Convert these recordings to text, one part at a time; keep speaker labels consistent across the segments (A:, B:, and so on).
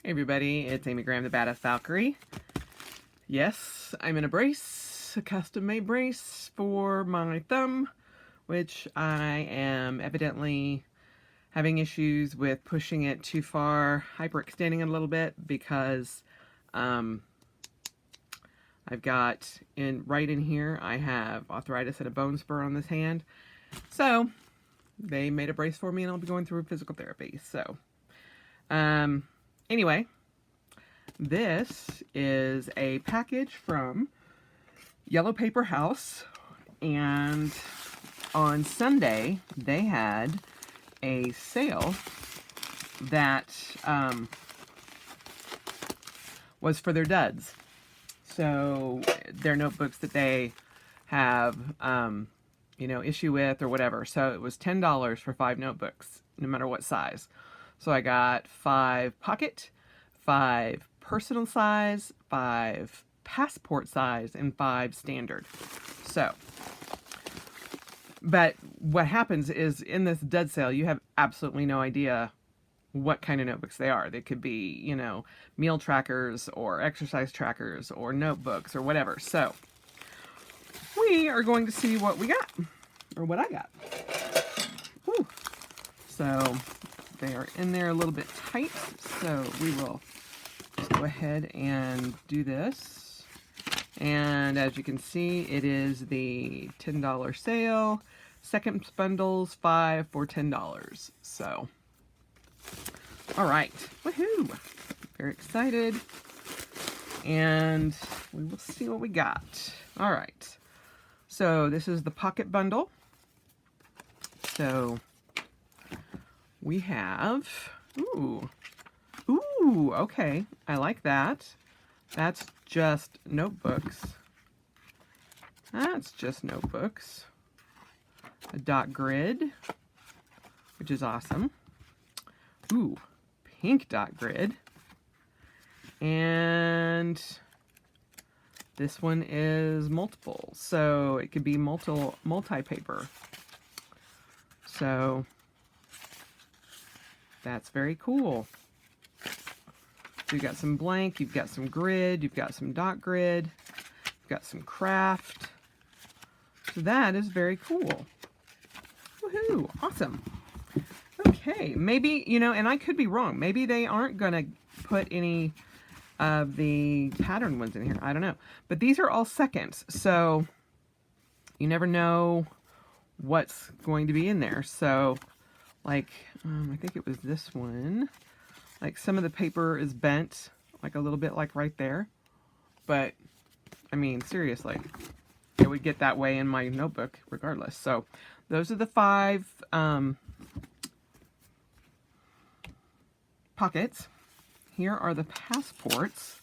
A: Hey everybody, it's Amy Graham, the Badass Valkyrie. Yes, I'm in a brace, a custom-made brace for my thumb, which I am evidently having issues with pushing it too far, hyperextending it a little bit because I've got right in here, I have arthritis and a bone spur on this hand. So they made a brace for me and I'll be going through physical therapy. So anyway, this is a package from Yellow Paper House, and on Sunday they had a sale that was for their duds. So their notebooks that they have issue with or whatever. So it was $10 for 5 notebooks, no matter what size. So I got 5 pocket, 5 personal size, 5 passport size, and 5 standard. So, but what happens is in this dud sale, you have absolutely no idea what kind of notebooks they are. They could be, meal trackers or exercise trackers or notebooks or whatever. So we are going to see what we got, or what I got. Whew. So they are in there a little bit tight, so we will just go ahead and do this. And as you can see, it is the $10 sale. Second bundles, 5 for $10. So, all right, woohoo! Very excited, and we will see what we got. All right, so this is the pocket bundle. So we have, ooh, okay, I like that. That's just notebooks. That's just notebooks. A dot grid, which is awesome. Ooh, pink dot grid. And this one is multiple, so it could be multi-paper. So that's very cool. So you've got some blank, you've got some grid, you've got some dot grid, you've got some craft. So that is very cool. Woohoo, awesome. Okay, maybe, and I could be wrong. Maybe they aren't going to put any of the pattern ones in here. I don't know. But these are all seconds, so you never know what's going to be in there. So, like, I think it was this one. Like, some of the paper is bent, like a little bit like right there. But, I mean, seriously, it would get that way in my notebook regardless. So, those are the 5 pockets. Here are the passports.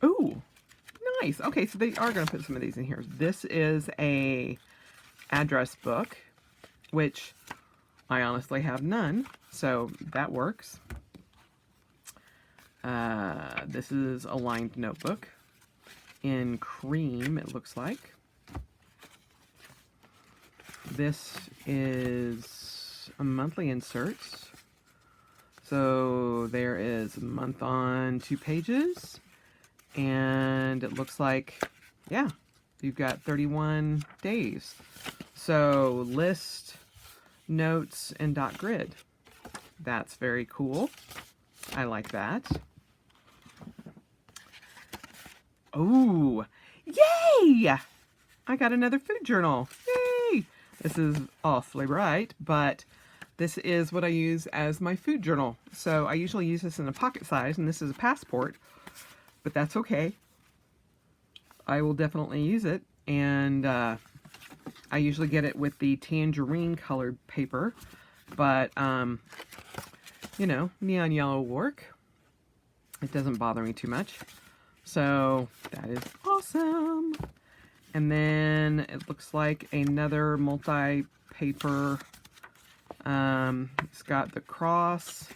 A: Ooh, nice. Okay, so they are going to put some of these in here. This is a address book, which I honestly have none, so that works. This is a lined notebook in cream, it looks like. This is a monthly inserts. So there is a month on 2 pages, and it looks like, yeah, you've got 31 days. So list, notes, and dot grid. That's very cool. I like that. Oh, yay! I got another food journal. Yay! This is awfully bright, but this is what I use as my food journal. So I usually use this in a pocket size, and this is a passport, but that's okay. I will definitely use it, and I usually get it with the tangerine colored paper, but neon yellow will work. It doesn't bother me too much. So that is awesome. And then it looks like another multi-paper. It's got the cross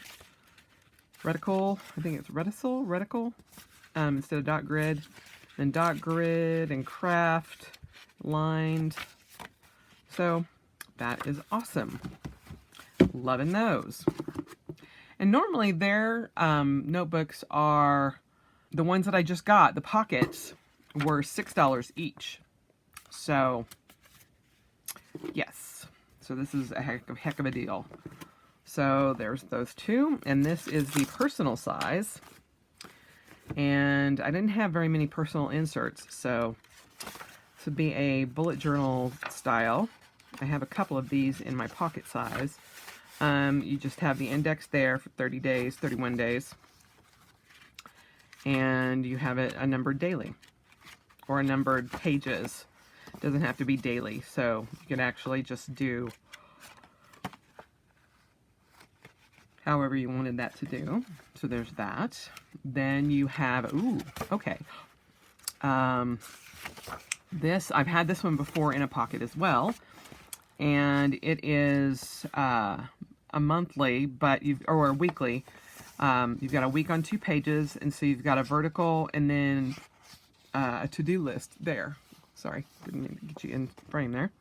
A: reticle. I think it's reticle. Instead of dot grid. Then dot grid and craft lined. So that is awesome. Loving those. And normally their notebooks are, the ones that I just got, the pockets, were $6 each. So, yes. So this is a heck of a deal. So there's those two. And this is the personal size. And I didn't have very many personal inserts, so this would be a bullet journal style. I have a couple of these in my pocket size. You just have the index there for 30 days, 31 days. And you have it a numbered daily or a numbered pages. It doesn't have to be daily, so you can actually just do however you wanted that to do. So there's that. Then you have, ooh, okay. This, I've had this one before in a pocket as well. And it is a monthly, or a weekly. You've got a week on 2 pages, and so you've got a vertical and then a to-do list there. Sorry, didn't mean to get you in frame there.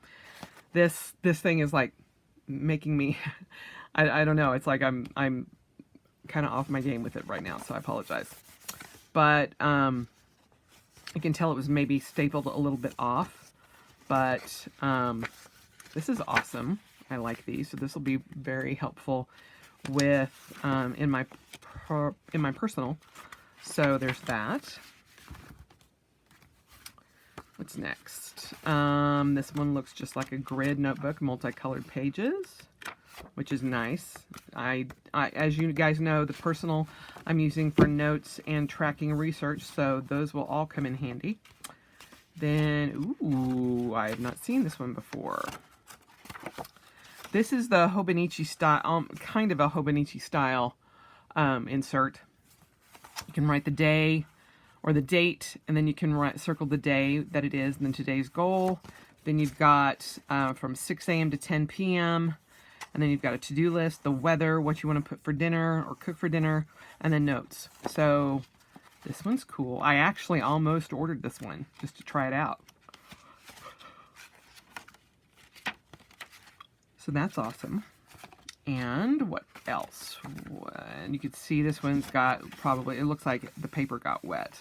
A: This thing is like making me, I don't know, it's like I'm kind of off my game with it right now, so I apologize. But I can tell it was maybe stapled a little bit off, but this is awesome. I like these, so this will be very helpful with in my personal. So there's that. What's next? This one looks just like a grid notebook, multicolored pages, which is nice. I as you guys know, the personal I'm using for notes and tracking research, so those will all come in handy. Then, ooh, I have not seen this one before. This is the Hobonichi style, kind of a Hobonichi style insert. You can write the day or the date, and then you can circle the day that it is, and then today's goal. Then you've got from 6 a.m. to 10 p.m., and then you've got a to-do list, the weather, what you want to put for dinner or cook for dinner, and then notes. So this one's cool. I actually almost ordered this one just to try it out. So that's awesome. And what else? And you can see this one's got probably, it looks like the paper got wet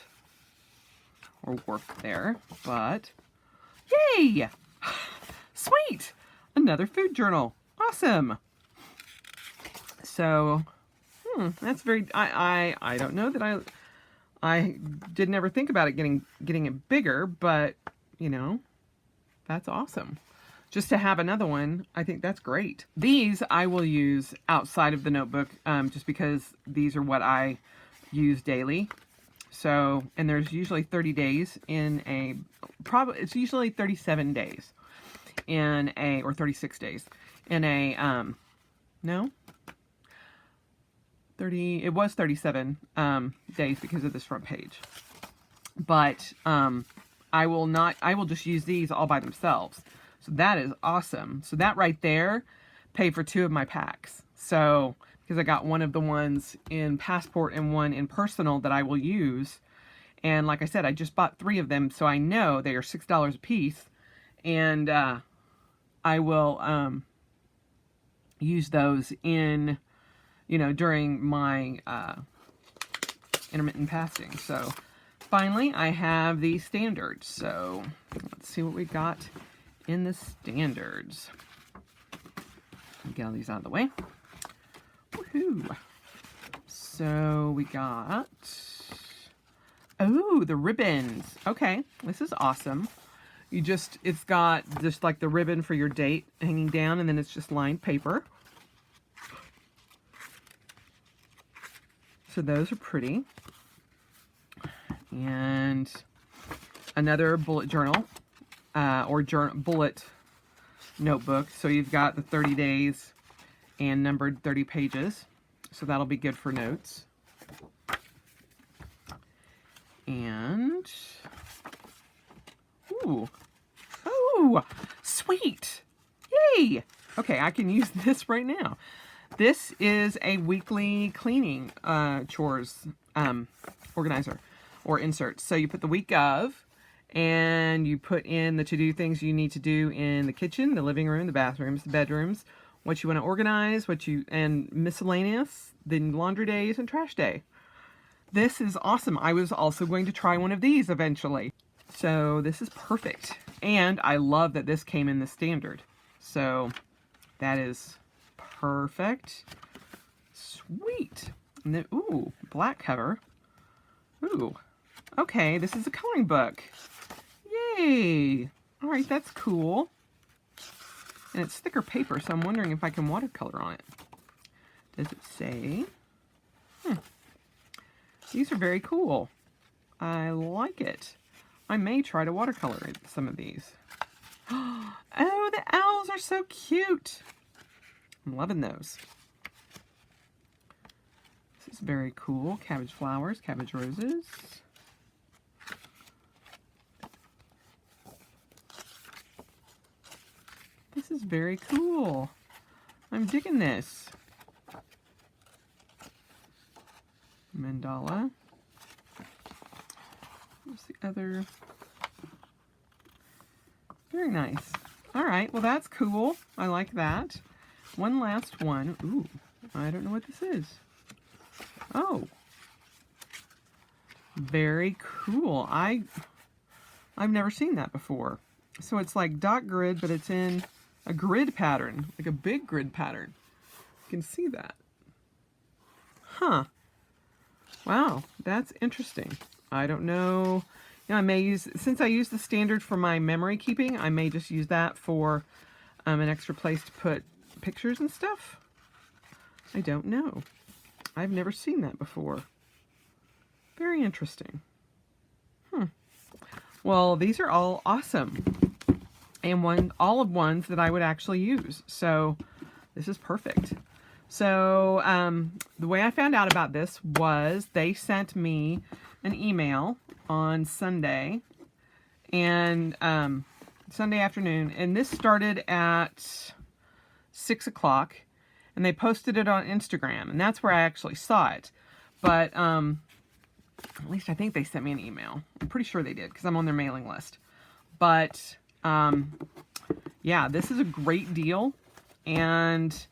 A: or warped there, but yay! Sweet! Another food journal. Awesome. So, that's very, I don't know that I did never think about it getting it bigger, but you know, that's awesome. Just to have another one, I think that's great. These I will use outside of the notebook, just because these are what I use daily. So, and there's usually 30 days in a, it's usually 37 days in a, or 36 days in a, no, 30, it was 37 days because of this front page. But I will just use these all by themselves. So that is awesome. So that right there paid for 2 of my packs. So, because I got one of the ones in Passport and one in Personal that I will use. And like I said, I just bought 3 of them, so I know they are $6 a piece. And I will use those in, you know, during my intermittent fasting. So finally, I have the standards. So let's see what we got in the standards. Get all these out of the way. Woohoo! So we got, oh, the ribbons. Okay, this is awesome. You just, it's got just like the ribbon for your date hanging down, and then it's just lined paper. So those are pretty. And another bullet journal. Bullet notebook. So you've got the 30 days and numbered 30 pages. So that'll be good for notes. And, ooh, oh, sweet. Yay. Okay, I can use this right now. This is a weekly cleaning chores organizer or insert. So you put the week of, and you put in the to-do things you need to do in the kitchen, the living room, the bathrooms, the bedrooms, what you want to organize, and miscellaneous, then laundry days and trash day. This is awesome. I was also going to try one of these eventually. So this is perfect. And I love that this came in the standard. So that is perfect. Sweet. And then, ooh, black cover. Ooh, okay, this is a coloring book. Yay! All right, that's cool. And it's thicker paper, so I'm wondering if I can watercolor on it. Does it say? These are very cool. I like it. I may try to watercolor some of these. Oh, the owls are so cute. I'm loving those. This is very cool. Cabbage flowers, cabbage roses. This is very cool. I'm digging this. Mandala. What's the other? Very nice. All right, well that's cool. I like that. One last one. Ooh, I don't know what this is. Oh, very cool. I've never seen that before. So it's like dot grid, but it's in a grid pattern, like a big grid pattern. You can see that. Huh. Wow, that's interesting. I don't know. You know, I may use, since I use the standard for my memory keeping, I may just use that for an extra place to put pictures and stuff. I don't know. I've never seen that before. Very interesting. Well, these are all awesome. And all of ones that I would actually use. So this is perfect. So the way I found out about this was they sent me an email on Sunday and Sunday afternoon, and this started at 6 o'clock, and they posted it on Instagram, and that's where I actually saw it. But at least I think they sent me an email. I'm pretty sure they did because I'm on their mailing list. But yeah, this is a great deal, and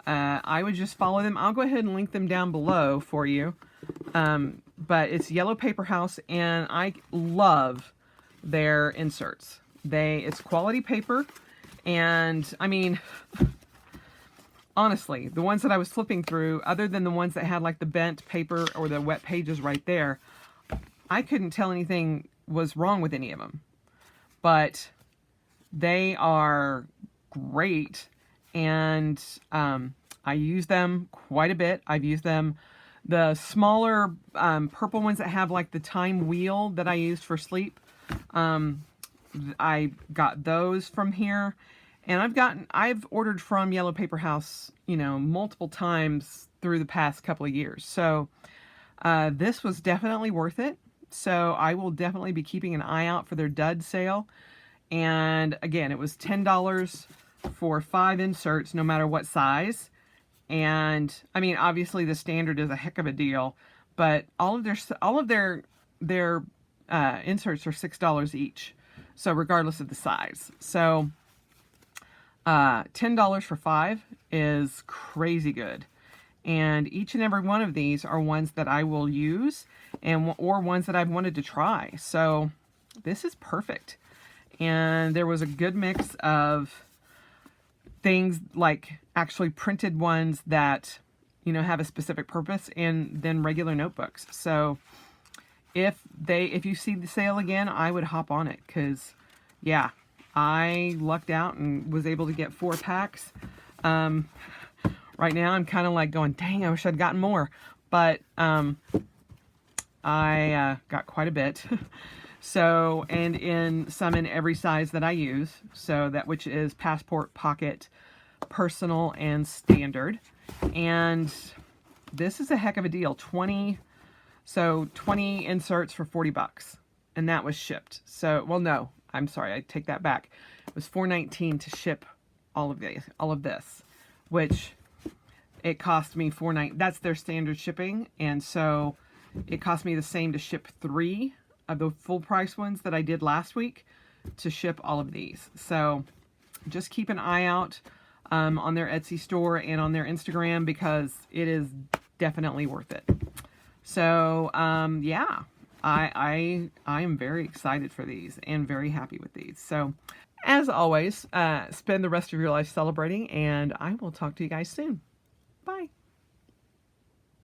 A: I would just follow them. I'll go ahead and link them down below for you. But it's Yellow Paper House, and I love their inserts. It's quality paper, and I mean, honestly, the ones that I was flipping through, other than the ones that had like the bent paper or the wet pages right there, I couldn't tell anything was wrong with any of them. But they are great, and I use them quite a bit. I've used them, the smaller purple ones that have like the time wheel that I used for sleep. I got those from here, and I've ordered from Yellow Paper House, you know, multiple times through the past couple of years. So this was definitely worth it. So I will definitely be keeping an eye out for their dud sale. And again, it was $10 for 5 inserts, no matter what size. And I mean, obviously the standard is a heck of a deal, but all of their inserts are $6 each. So regardless of the size. So $10 for 5 is crazy good. And each and every one of these are ones that I will use, or ones that I've wanted to try. So this is perfect. And there was a good mix of things like actually printed ones that, you know, have a specific purpose, and then regular notebooks. So if you see the sale again, I would hop on it, because yeah, I lucked out and was able to get 4 packs. Right now I'm kind of like going, dang, I wish I'd gotten more, but I got quite a bit. So, and in every size that I use, so that, which is passport, pocket, personal, and standard. And this is a heck of a deal. 20 inserts for $40, and that was shipped. So, well, no, I'm sorry, I take that back. It was $4.19 to ship all of this, which it cost me $4.19. That's their standard shipping, and so it cost me the same to ship 3 of the full price ones that I did last week to ship all of these. So just keep an eye out on their Etsy store and on their Instagram, because it is definitely worth it. So yeah, I am very excited for these and very happy with these. So as always, spend the rest of your life celebrating, and I will talk to you guys soon. Bye.